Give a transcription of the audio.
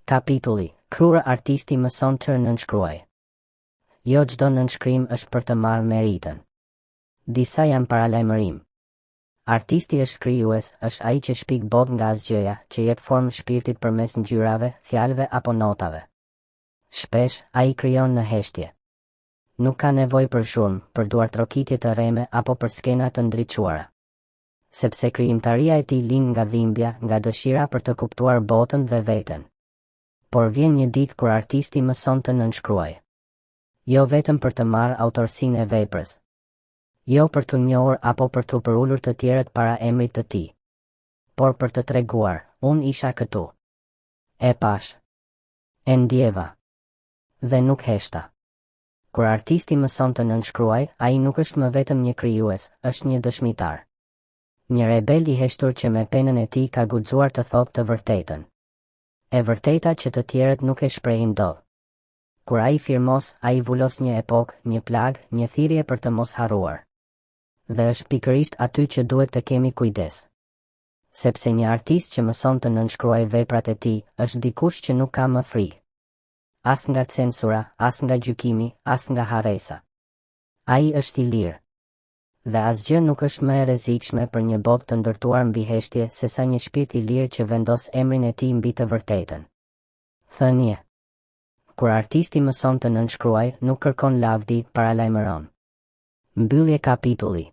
Kapitulli, kur artisti mëson të nënshkruaj. Jo çdo nënshkrim është për të marrë meritën. Disa janë paralajmërim. Artisti është krijues, është ai që shpik botë nga asgjëja, që jep formë shpirtit përmes ngjyrave, fjalëve apo notave. Shpesh, ai krijon në heshtje. Nuk ka nevojë për shurm, për duartrokitje të rreme apo për skena të ndriçuara. Sepse krijimtaria e tij lind nga dhimbja, nga dëshira për të kuptuar botën dhe veten. Por vjen një ditë kur artisti mëson të nënshkruaj. Jo vetëm për të marrë autorsinë e veprës. Jo për të njohur apo për të përulur të tjerët para emrit të tij. Por për të treguar, unë isha këtu. E pash. E ndjeva. Dhe nuk heshta. Kur artisti mëson të nënshkruaj, ai nuk është më vetëm një krijues, është një dëshmitar. Një rebel i heshtur që me penën e tij ka guxuar të thotë të vërtetën. E vërteta që të tjerët nuk e shprehin dot. Kur ai firmos, ai vulos një epokë, një plag, një thirrje për të mos harruar. Dhe është pikërisht aty që duhet të kemi kujdes. Sepse një artist që mëson të nënshkruaj veprat e tij, është dikush që nuk ka më frikë. As nga censura, as nga gjykimi, as nga harresa. Ai është i lirë. Dhe asgjë nuk është më e rrezikshme për një botë të ndërtuar mbi heshtje se sa një shpirt i lirë që vendos emrin e tij mbi të vërtetën. Thënie. Kur artisti mëson të nënshkruaj, nuk kërkon lavdi, paralajmëron. Mbyllje kapitulli.